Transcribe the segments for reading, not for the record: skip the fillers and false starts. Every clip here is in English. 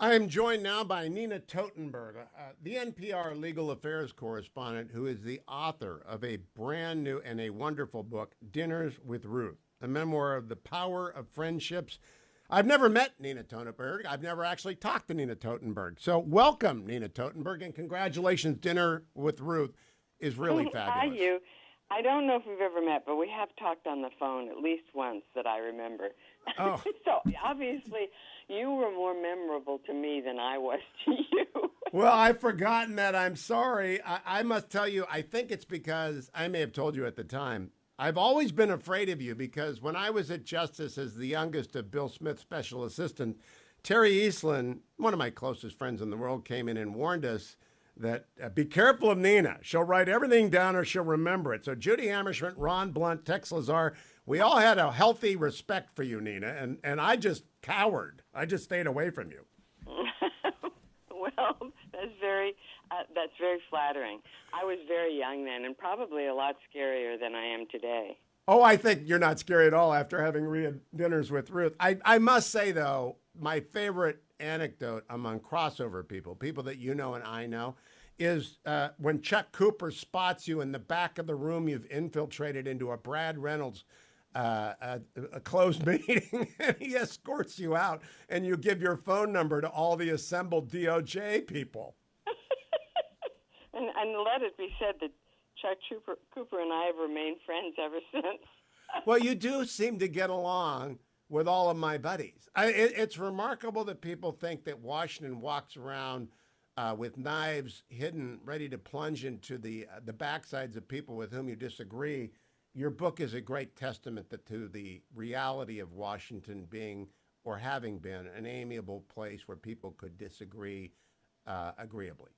I am joined now by Nina Totenberg, the NPR legal affairs correspondent who is the author of a brand new and a wonderful book, Dinners with Ruth, a memoir of the power of friendships. I've never met Nina Totenberg. I've never actually talked to Nina Totenberg. So welcome, Nina Totenberg, and congratulations. Dinner with Ruth is really Hi, fabulous. Hugh. I don't know if we've ever met, but we have talked on the phone at least once that I remember. Oh, So obviously, you were more memorable to me than I was to you. well, I've forgotten that. I'm sorry. I must tell you, I think it's because I may have told you at the time. I've always been afraid of you because when I was at Justice as the youngest of Bill Smith's special assistant, Terry Eastland, one of my closest friends in the world, came in and warned us that be careful of Nina. She'll write everything down or she'll remember it. So Judy Hammerschmidt, Ron Blunt, Tex Lazar, we all had a healthy respect for you, Nina, and I just cowered. I just stayed away from you. Well, that's very flattering. I was very young then, and probably a lot scarier than I am today. Oh, I think you're not scary at all after having read Dinners with Ruth. I must say, though, my favorite anecdote among crossover people, people that you know and I know, is when Chuck Cooper spots you in the back of the room you've infiltrated into a Brad Reynolds a closed meeting, and he escorts you out, and you give your phone number to all the assembled DOJ people. And let it be said that Chuck Cooper and I have remained friends ever since. Well, you do seem to get along with all of my buddies. It's remarkable that people think that Washington walks around with knives hidden, ready to plunge into the backsides of people with whom you disagree. Your book is a great testament to the reality of Washington being or having been an amiable place where people could disagree agreeably.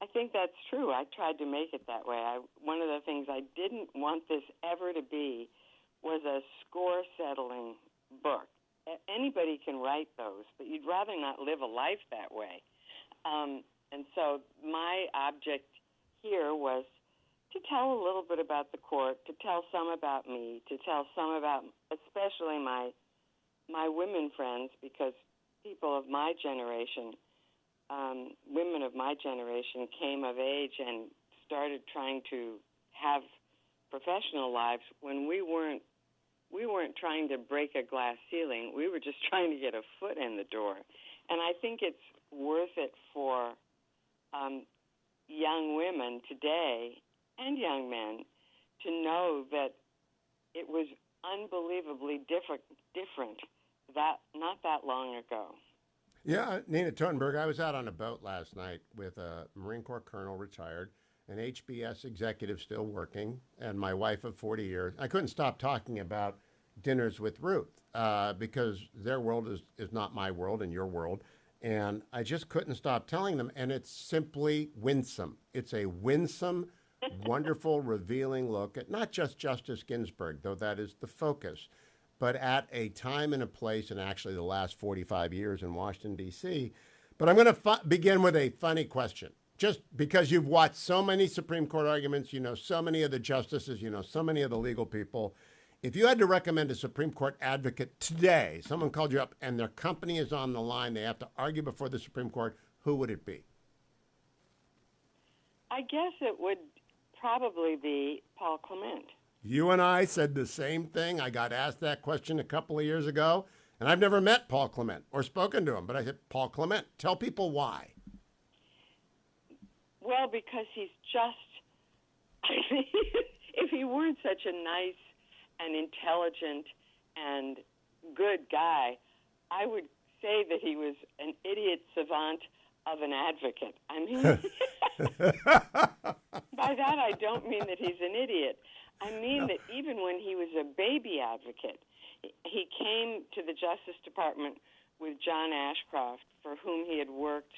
I think that's true. I tried to make it that way. One of the things I didn't want this ever to be was a score-settling book. Anybody can write those, but you'd rather not live a life that way. And so my object here was to tell a little bit about the court, to tell some about me, to tell some about especially my women friends, because people of my generation, women of my generation came of age and started trying to have professional lives when we weren't trying to break a glass ceiling. We were just trying to get a foot in the door. And I think it's worth it for young women today and young men to know that it was unbelievably different that not that long ago. Yeah, Nina Totenberg, I was out on a boat last night with a Marine Corps colonel retired, an HBS executive still working, and my wife of 40 years. I couldn't stop talking about Dinners with Ruth because their world is not my world and your world. And I just couldn't stop telling them. And it's simply winsome. It's a winsome, wonderful, revealing look at not just Justice Ginsburg, though that is the focus, but at a time and a place, and actually the last 45 years in Washington, D.C. But I'm going to begin with a funny question. Just because you've watched so many Supreme Court arguments, you know so many of the justices, you know so many of the legal people. If you had to recommend a Supreme Court advocate today, someone called you up and their company is on the line, they have to argue before the Supreme Court, who would it be? I guess it would probably be Paul Clement. You and I said the same thing. I got asked that question a couple of years ago, and I've never met Paul Clement or spoken to him, but I said, Paul Clement, tell people why. Well, because he's just, I think, if he weren't such a nice and intelligent and good guy, I would say that he was an idiot savant of an advocate. I mean, by that I don't mean that he's an idiot. I mean that even when he was a baby advocate, he came to the Justice Department with John Ashcroft, for whom he had worked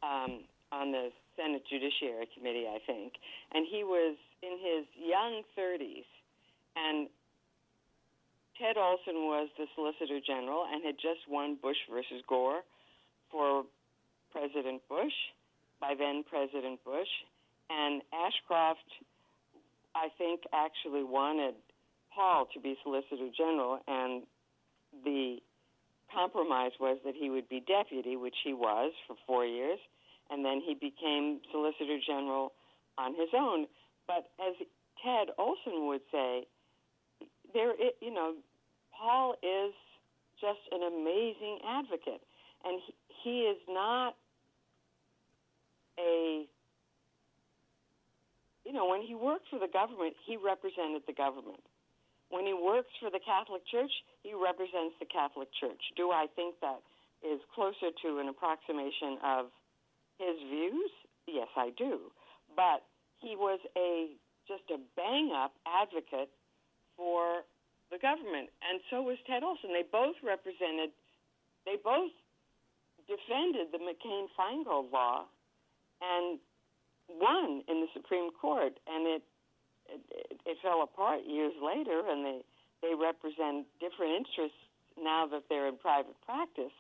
on the Senate Judiciary Committee, I think. And he was in his young 30s. And Ted Olson was the Solicitor General and had just won Bush versus Gore for President Bush, by then President Bush. And Ashcroft, I think, actually wanted Paul to be Solicitor General, and the compromise was that he would be deputy, which he was for 4 years, and then he became Solicitor General on his own. But as Ted Olson would say, Paul is just an amazing advocate, and he is not when he worked for the government, he represented the government. When he works for the Catholic Church, he represents the Catholic Church. Do I think that is closer to an approximation of his views? Yes, I do. But he was just a bang-up advocate for the government, and so was Ted Olson. They both defended the McCain-Feingold law and won in the Supreme Court, and it fell apart years later, and they represent different interests now that they're in private practice.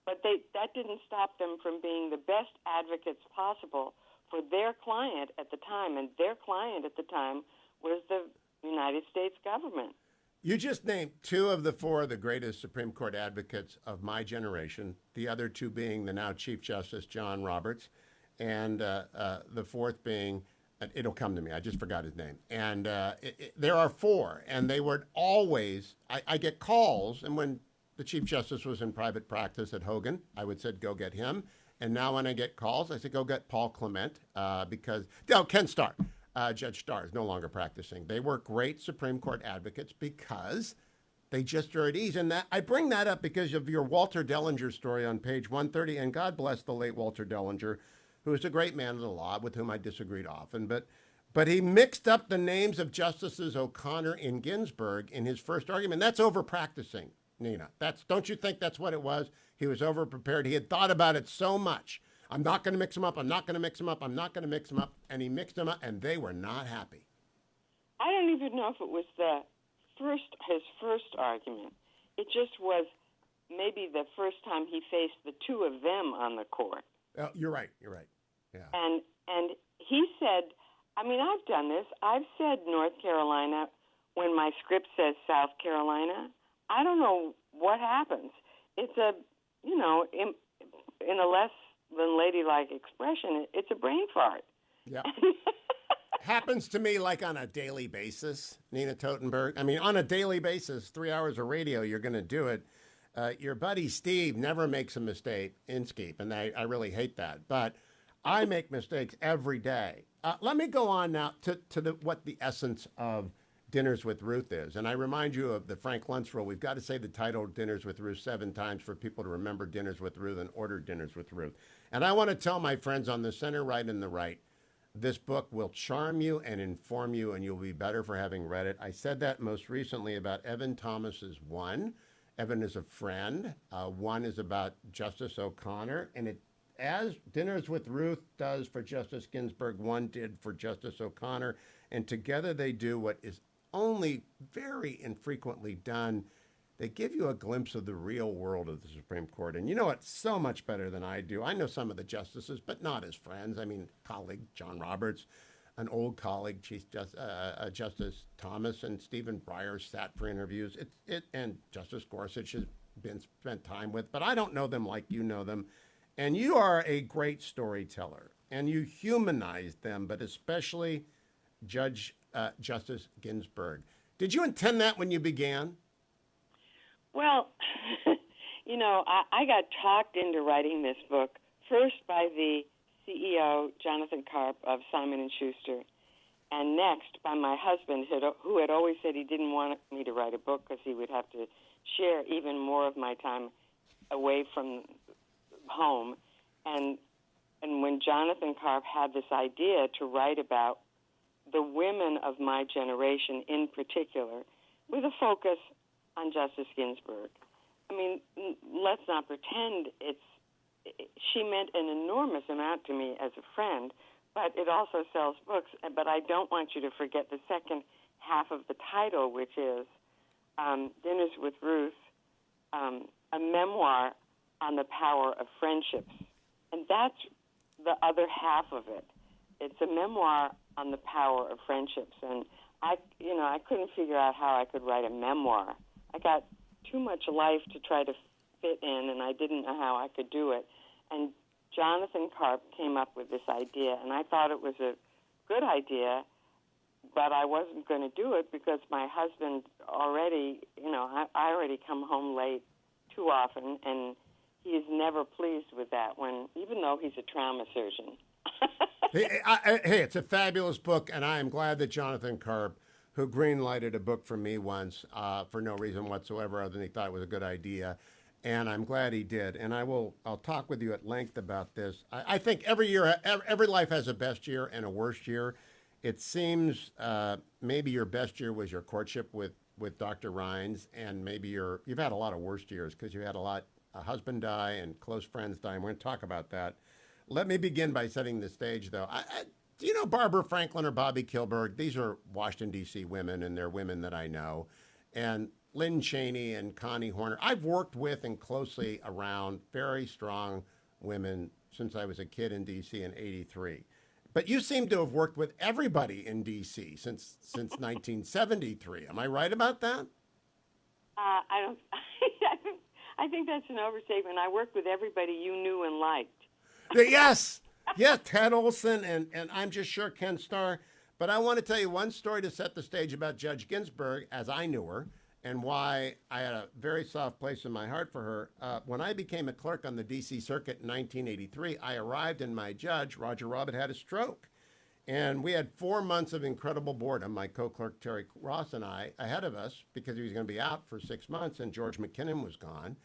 But that didn't stop them from being the best advocates possible for their client at the time, and their client at the time was the United States government. You just named two of the four of the greatest Supreme Court advocates of my generation, the other two being the now Chief Justice John Roberts, and the fourth being, it'll come to me, I just forgot his name. And there are four, and they were always, I get calls, and when the Chief Justice was in private practice at Hogan, I would say, go get him. And now when I get calls, I say, go get Paul Clement, Ken Starr. Judge Starr is no longer practicing. They were great Supreme Court advocates because they just are at ease. And that I bring that up because of your Walter Dellinger story on page 130. And God bless the late Walter Dellinger, who was a great man of the law with whom I disagreed often. But he mixed up the names of Justices O'Connor and Ginsburg in his first argument. That's over-practicing, Nina. Don't you think that's what it was? He was over-prepared. He had thought about it so much. I'm not going to mix them up. I'm not going to mix them up. I'm not going to mix them up. And he mixed them up, and they were not happy. I don't even know if it was his first argument. It just was maybe the first time he faced the two of them on the court. Oh, you're right. Yeah. And he said, I've done this. I've said North Carolina when my script says South Carolina. I don't know what happens. It's in a less than ladylike expression, it's a brain fart. Yeah. Happens to me like on a daily basis, Nina Totenberg. On a daily basis, 3 hours of radio, you're going to do it. Your buddy Steve never makes a mistake in Skeep, and I really hate that. But I make mistakes every day. Let me go on now to what the essence of Dinners with Ruth is. And I remind you of the Frank Luntz rule. We've got to say the title Dinners with Ruth 7 times for people to remember Dinners with Ruth and order Dinners with Ruth. And I want to tell my friends on the center, right, and the right, this book will charm you and inform you, and you'll be better for having read it. I said that most recently about Evan Thomas's One. Evan is a friend. One is about Justice O'Connor, and as Dinners with Ruth does for Justice Ginsburg, One did for Justice O'Connor, and together they do what is only very infrequently done. They give you a glimpse of the real world of the Supreme Court. And you know it so much better than I do. I know some of the justices, but not as friends. Colleague John Roberts, an old colleague, Justice Thomas and Stephen Breyer sat for interviews. And Justice Gorsuch has been spent time with, but I don't know them like you know them. And you are a great storyteller, and you humanize them, but especially Justice Ginsburg. Did you intend that when you began? Well, I got talked into writing this book first by the CEO, Jonathan Karp of Simon & Schuster, and next by my husband, who had always said he didn't want me to write a book because he would have to share even more of my time away from home. And when Jonathan Karp had this idea to write about the women of my generation in particular, with a focus on Justice Ginsburg. Let's not pretend she meant an enormous amount to me as a friend, but it also sells books. But I don't want you to forget the second half of the title, which is Dinners with Ruth, a memoir on the power of friendships. And that's the other half of it. It's a memoir on the power of friendships. And I couldn't figure out how I could write a memoir. I got too much life to try to fit in, and I didn't know how I could do it. And Jonathan Karp came up with this idea, and I thought it was a good idea, but I wasn't going to do it because my husband already, I already come home late too often, and he is never pleased with that, even though he's a trauma surgeon. Hey, it's a fabulous book, and I am glad that Jonathan Karp, who green-lighted a book for me once for no reason whatsoever other than he thought it was a good idea, and I'm glad he did. And I'll talk with you at length about this. I think every year, every life has a best year and a worst year. It seems maybe your best year was your courtship with Dr. Rhines, and maybe you've had a lot of worst years because you had a husband die and close friends die, and we're going to talk about that. Let me begin by setting the stage, though. Do you know Barbara Franklin or Bobby Kilberg? These are Washington, D.C. women, and they're women that I know. And Lynn Cheney and Connie Horner. I've worked with and closely around very strong women since I was a kid in D.C. in '83. But you seem to have worked with everybody in D.C. since 1973. Am I right about that? I don't. I think that's an overstatement. I worked with everybody you knew and liked. Yes. Yeah, Ted Olson and I'm just sure Ken Starr. But I want to tell you one story to set the stage about Judge Ginsburg as I knew her and why I had a very soft place in my heart for her. When I became a clerk on the D.C. Circuit in 1983, I arrived and my judge, Roger Robb, had a stroke. And we had 4 months of incredible boredom, my co-clerk Terry Ross and I, ahead of us because he was going to be out for 6 months and George McKinnon was gone.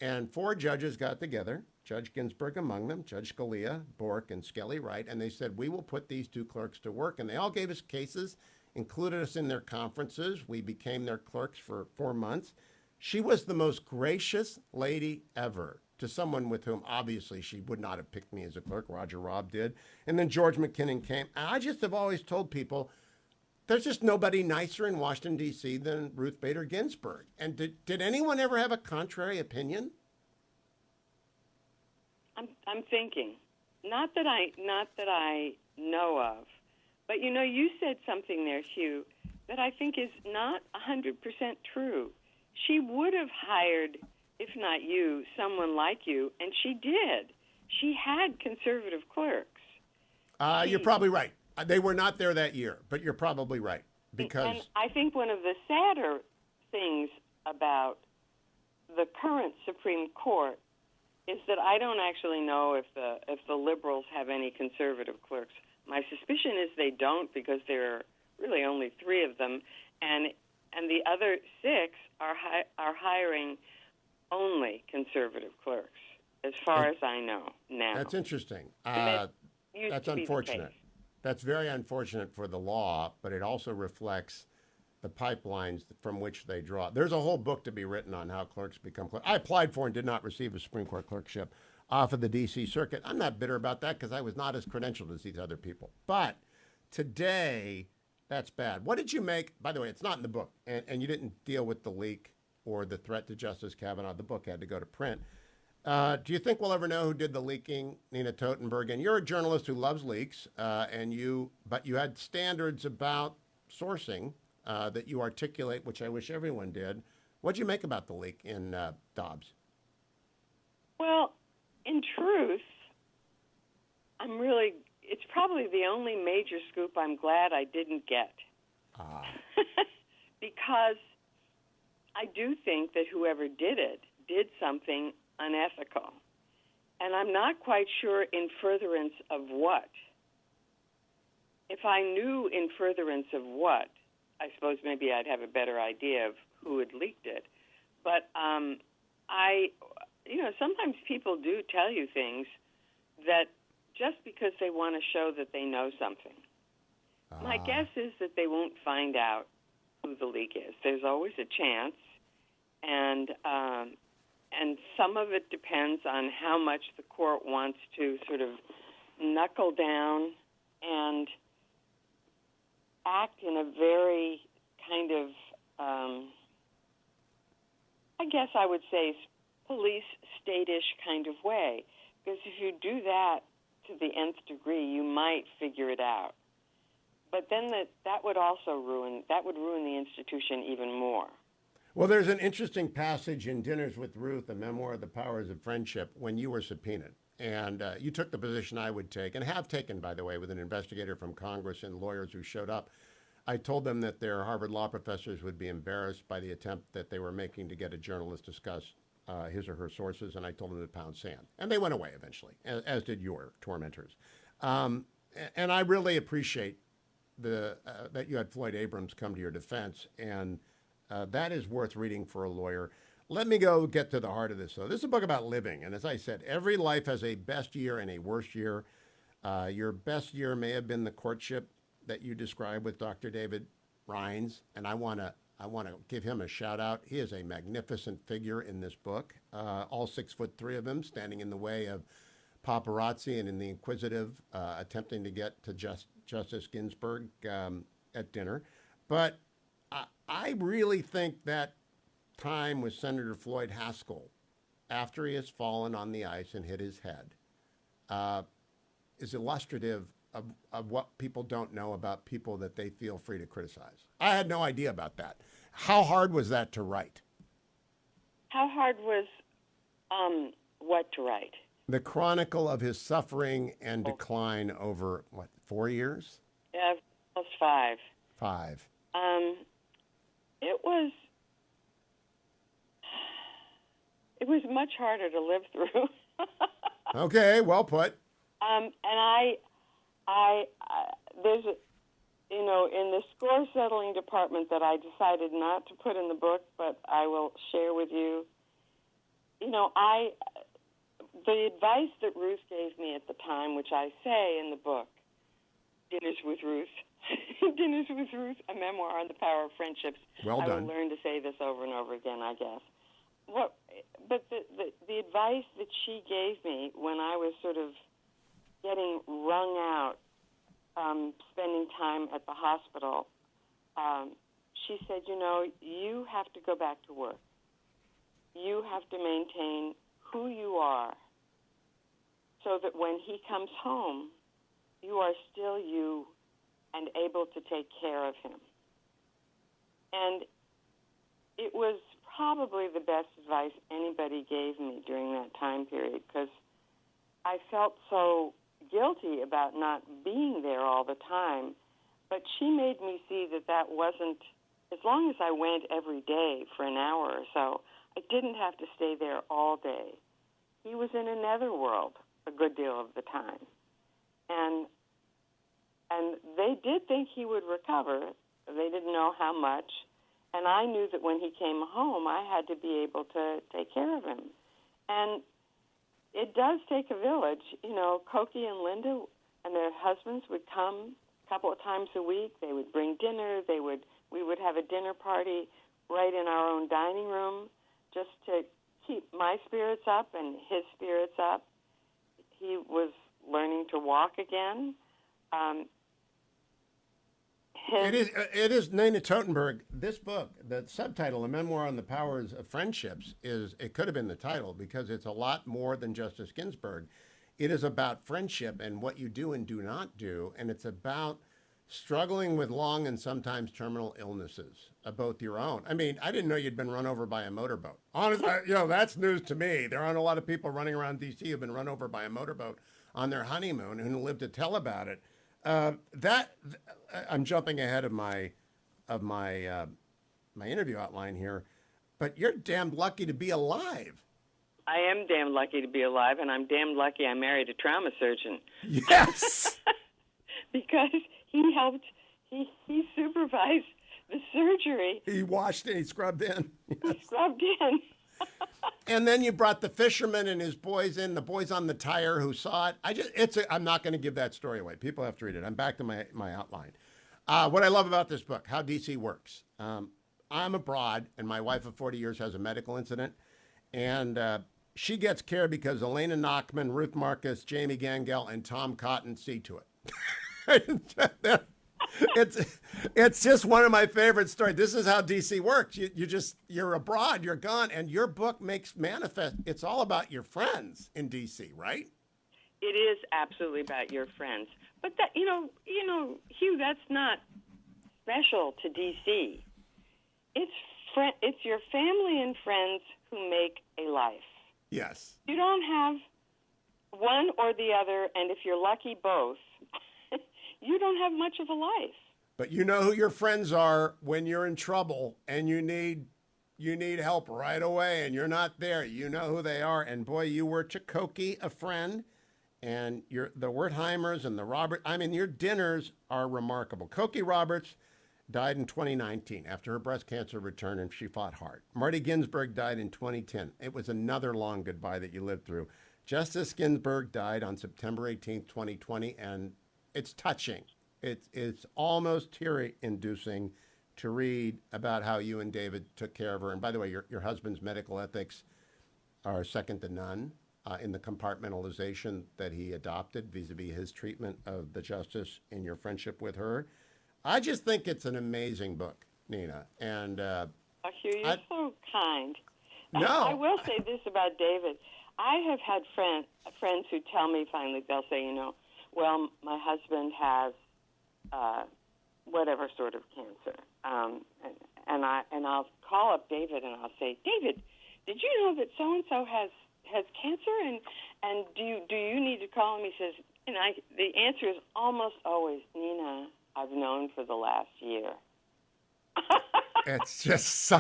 And 4 judges got together, Judge Ginsburg among them, Judge Scalia, Bork, and Skelly Wright, and they said, we will put these 2 clerks to work. And they all gave us cases, included us in their conferences. We became their clerks for 4 months. She was the most gracious lady ever to someone with whom obviously she would not have picked me as a clerk. Roger Robb did. And then George McKinnon came. And I just have always told people, there's just nobody nicer in Washington, D.C. than Ruth Bader Ginsburg. And did anyone ever have a contrary opinion? I'm thinking, not that I know of, but you said something there, Hugh, that I think is not 100% true. She would have hired, if not you, someone like you, and she did. She had conservative clerks. You're probably right. They were not there that year, but you're probably right. And I think one of the sadder things about the current Supreme Court is that I don't actually know if the liberals have any conservative clerks. My suspicion is they don't because there are really only 3 of them, and the other 6 are hiring only conservative clerks, as far as I know now. That's interesting. That's unfortunate. That's very unfortunate for the law, but it also reflects the pipelines from which they draw. There's a whole book to be written on how clerks become clerks. I applied for and did not receive a Supreme Court clerkship off of the D.C. Circuit. I'm not bitter about that because I was not as credentialed as these other people. But today, that's bad. What did you make? By the way, it's not in the book, and you didn't deal with the leak or the threat to Justice Kavanaugh. The book had to go to print. Do you think we'll ever know who did the leaking, Nina Totenberg? And you're a journalist who loves leaks, but you had standards about sourcing that you articulate, which I wish everyone did. What'd you make about the leak in Dobbs? Well, in truth, it's probably the only major scoop I'm glad I didn't get. Because I do think that whoever did it did something unethical. And I'm not quite sure in furtherance of what. If I knew in furtherance of what, I suppose maybe I'd have a better idea of who had leaked it. But sometimes people do tell you things that just because they want to show that they know something. My guess is that they won't find out who the leak is. There's always a chance, and some of it depends on how much the court wants to sort of knuckle down and act in a very kind of, I guess I would say, police state-ish kind of way. Because if you do that to the nth degree, you might figure it out. But then that would also ruin the institution even more. Well, there's an interesting passage in Dinners with Ruth, a memoir of the powers of friendship, when you were subpoenaed. And you took the position I would take, and have taken, by the way, with an investigator from Congress and lawyers who showed up. I told them that their Harvard law professors would be embarrassed by the attempt that they were making to get a journalist to discuss his or her sources, and I told them to pound sand. And they went away eventually, as did your tormentors. And I really appreciate that you had Floyd Abrams come to your defense, and that is worth reading for a lawyer. Let me go get to the heart of this, though. This is a book about living, and as I said, every life has a best year and a worst year. Your best year may have been the courtship that you described with Dr. David Rhines, and I want to give him a shout out. He is a magnificent figure in this book. All 6'3" of him, standing in the way of paparazzi and in the inquisitive, attempting to get to Justice Ginsburg at dinner. But I really think that time with Senator Floyd Haskell, after he has fallen on the ice and hit his head, is illustrative of what people don't know about people that they feel free to criticize. I had no idea about that. How hard was that to write? How hard was what to write? The chronicle of his suffering and decline over, 4 years? Yeah, almost 5. 5. It was much harder to live through. Okay, well put. And there's in the score settling department that I decided not to put in the book, but I will share with you. The advice that Ruth gave me at the time, which I say in the book, Dinners with Ruth, Dinners with Ruth, a memoir on the power of friendships. Well done. I will learn to say this over and over again, I guess. But the advice that she gave me when I was sort of getting wrung out, spending time at the hospital, she said, you have to go back to work. You have to maintain who you are so that when he comes home, you are still you and able to take care of him. And it was probably the best advice anybody gave me during that time period, because I felt so guilty about not being there all the time. But she made me see that wasn't, as long as I went every day for an hour or so, I didn't have to stay there all day. He was in a netherworld a good deal of the time. And they did think he would recover. They didn't know how much. And I knew that when he came home, I had to be able to take care of him. And it does take a village. Cokie and Linda and their husbands would come a couple of times a week. They would bring dinner. We would have a dinner party right in our own dining room just to keep my spirits up and his spirits up. He was learning to walk again. It is Nina Totenberg. This book, the subtitle, A Memoir on the Powers of Friendships, it could have been the title, because it's a lot more than Justice Ginsburg. It is about friendship and what you do and do not do, and it's about struggling with long and sometimes terminal illnesses, both your own. I mean, I didn't know you'd been run over by a motorboat. Honestly, that's news to me. There aren't a lot of people running around D.C. who've been run over by a motorboat on their honeymoon and who live to tell about it. I'm jumping ahead of my interview outline here, but you're damned lucky to be alive. I am damn lucky to be alive, and I'm damn lucky I married a trauma surgeon. Yes. Because he supervised the surgery. He washed it, he scrubbed in. Yes. He scrubbed in. And then you brought the fisherman and his boys in, the boys on the tire who saw it. I'm not going to give that story away. People have to read it. I'm back to my outline. What I love about this book, how DC works. I'm abroad, and my wife of 40 years has a medical incident, and she gets care because Elena Nachman, Ruth Marcus, Jamie Gangel, and Tom Cotton see to it. It's just one of my favorite stories. This is how DC works. You're abroad, you're gone, and your book makes manifest. It's all about your friends in DC, right? It is absolutely about your friends. But that, Hugh, that's not special to DC. It's it's your family and friends who make a life. Yes. You don't have one or the other, and if you're lucky, both. You don't have much of a life. But you know who your friends are when you're in trouble and you need help right away and you're not there. You know who they are. And boy, you were to Cokie a friend, and the Wertheimers and the Robert. I mean, your dinners are remarkable. Cokie Roberts died in 2019 after her breast cancer returned, and she fought hard. Marty Ginsburg died in 2010. It was another long goodbye that you lived through. Justice Ginsburg died on September 18th, 2020, and it's touching. It's almost teary-inducing to read about how you and David took care of her. And by the way, your husband's medical ethics are second to none in the compartmentalization that he adopted vis-a-vis his treatment of the justice in your friendship with her. I just think it's an amazing book, Nina. And Hugh, you're so kind. No. I will say this about David. I have had friends who tell me finally, they'll say, well, my husband has whatever sort of cancer. And I'll call up David and I'll say, David, did you know that so-and-so has cancer? And do you need to call him? He says, the answer is almost always, Nina, I've known for the last year. It's just,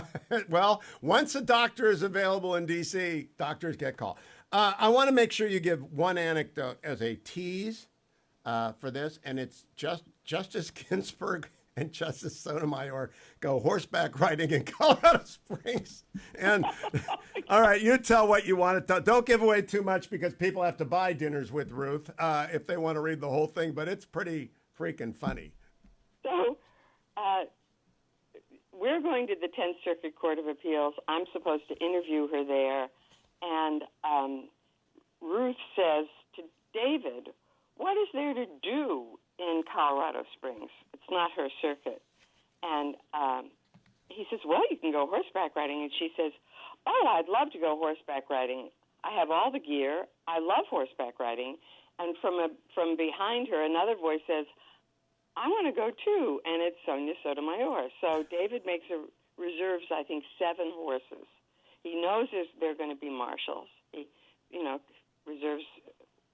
well, once a doctor is available in D.C., doctors get called. I want to make sure you give one anecdote as a tease for this, and it's Justice Ginsburg and Justice Sotomayor go horseback riding in Colorado Springs. And all right, you tell what you want to tell. Don't give away too much because people have to buy Dinners with Ruth if they want to read the whole thing, but it's pretty freaking funny. So we're going to the 10th Circuit Court of Appeals. I'm supposed to interview her there. And Ruth says to David, what is there to do in Colorado Springs? It's not her circuit. And he says, well, you can go horseback riding. And she says, oh, I'd love to go horseback riding. I have all the gear. I love horseback riding. And from behind her, another voice says, I want to go too. And it's Sonia Sotomayor. So David reserves, I think, 7 horses. He knows there are going to be marshals. He, reserves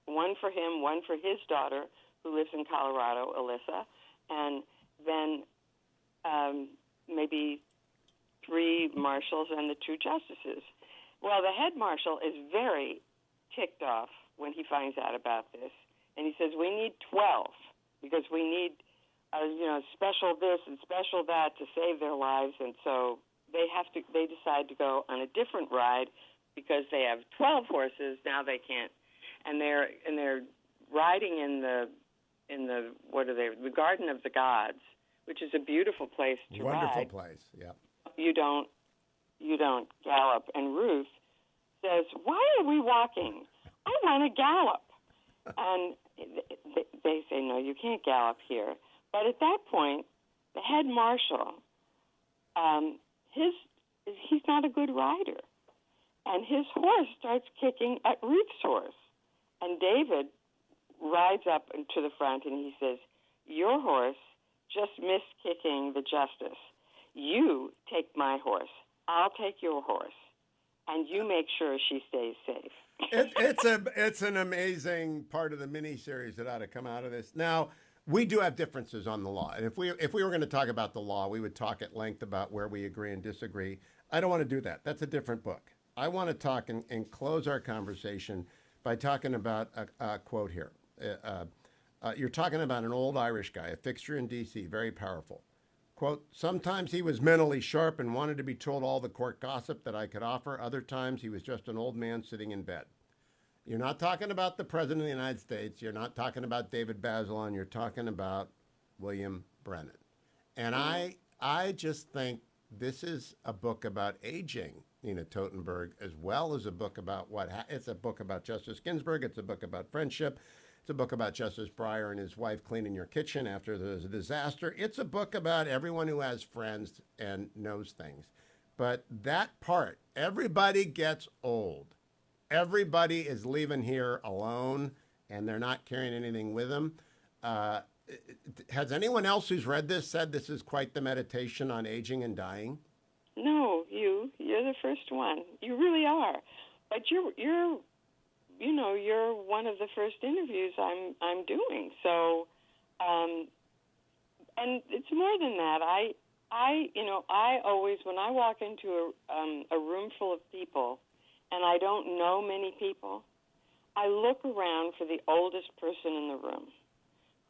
one for him, one for his daughter, who lives in Colorado, Alyssa, and then maybe 3 marshals and the 2 justices. Well, the head marshal is very ticked off when he finds out about this, and he says, we need 12 because we need, special this and special that to save their lives, and so they decide to go on a different ride because they have 12 horses. Now they can't, and they're riding in the the Garden of the Gods, which is a beautiful place to ride. Wonderful place, yeah. You don't gallop. And Ruth says, why are we walking? I want to gallop. And they say, no, you can't gallop here. But at that point, the head marshal, he's not a good rider. And his horse starts kicking at Ruth's horse. And David rides up to the front and he says, your horse just missed kicking the justice. You take my horse. I'll take your horse. And you make sure she stays safe. It's an amazing part of the miniseries that ought to come out of this. Now, we do have differences on the law. And if we were going to talk about the law, we would talk at length about where we agree and disagree. I don't want to do that. That's a different book. I want to talk and close our conversation by talking about a quote here. You're talking about an old Irish guy, a fixture in D.C., very powerful. Quote, sometimes he was mentally sharp and wanted to be told all the court gossip that I could offer. Other times he was just an old man sitting in bed. You're not talking about the President of the United States. You're not talking about David Bazelon. You're talking about William Brennan. And I just think this is a book about aging, Nina Totenberg, as well as a book about it's a book about Justice Ginsburg. It's a book about friendship. It's a book about Justice Breyer and his wife cleaning your kitchen after there's a disaster. It's a book about everyone who has friends and knows things. But that part, everybody gets old. Everybody is leaving here alone, and they're not carrying anything with them. Has anyone else who's read this said this is quite the meditation on aging and dying? No, the first one. You really are. But you're one of the first interviews I'm doing. So, and it's more than that. I always, when I walk into a room full of people, and I don't know many people, I look around for the oldest person in the room,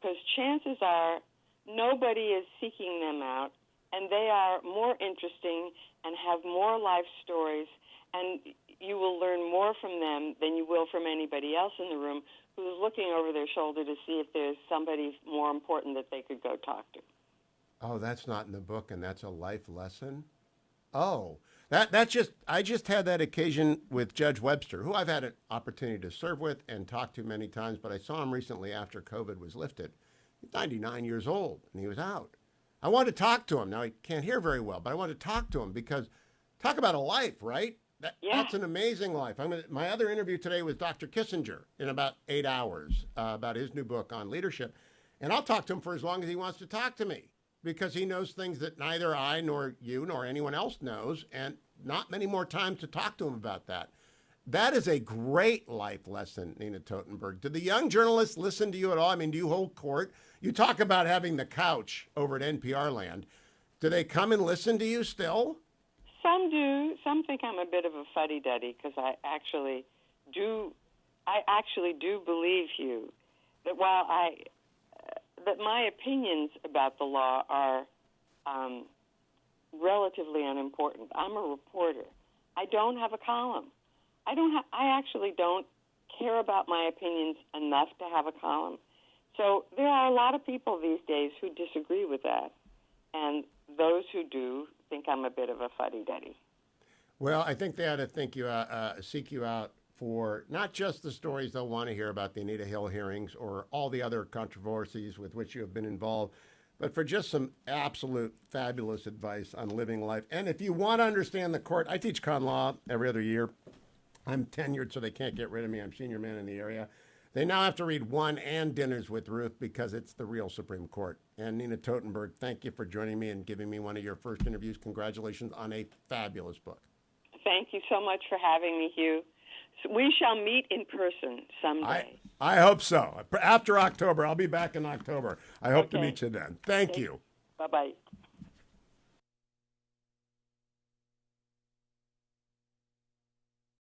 because chances are nobody is seeking them out, and they are more interesting and have more life stories, and you will learn more from them than you will from anybody else in the room who's looking over their shoulder to see if there's somebody more important that they could go talk to. Oh, that's not in the book, and that's a life lesson? Oh, I just had that occasion with Judge Webster, who I've had an opportunity to serve with and talk to many times, but I saw him recently after COVID was lifted. He's 99 years old, and he was out. I wanted to talk to him. Now, he can't hear very well, but I wanted to talk to him because talk about a life, right? Yeah. That's an amazing life. My other interview today was Dr. Kissinger in about 8 hours about his new book on leadership. And I'll talk to him for as long as he wants to talk to me because he knows things that neither I nor you nor anyone else knows, and not many more times to talk to him about that. That is a great life lesson, Nina Totenberg. Do the young journalists listen to you at all? I mean, do you hold court? You talk about having the couch over at NPR land. Do they come and listen to you still? Some do. Some think I'm a bit of a fuddy-duddy because I actually do believe, Hugh, that that my opinions about the law are relatively unimportant. I'm a reporter. I don't have a column. I actually don't care about my opinions enough to have a column. So there are a lot of people these days who disagree with that, and those who do think I'm a bit of a fuddy-duddy. Well, I think they ought to seek you out for not just the stories they'll want to hear about the Anita Hill hearings or all the other controversies with which you have been involved, but for just some absolute fabulous advice on living life. And if you want to understand the court, I teach con law every other year. I'm tenured, so they can't get rid of me. I'm senior man in the area. They now have to read One and Dinners with Ruth because it's the real Supreme Court. And Nina Totenberg, thank you for joining me and giving me one of your first interviews. Congratulations on a fabulous book. Thank you so much for having me, Hugh. So we shall meet in person someday. I hope so. After October. I'll be back in October. I hope to Okay. meet you then. Thank you. Bye-bye.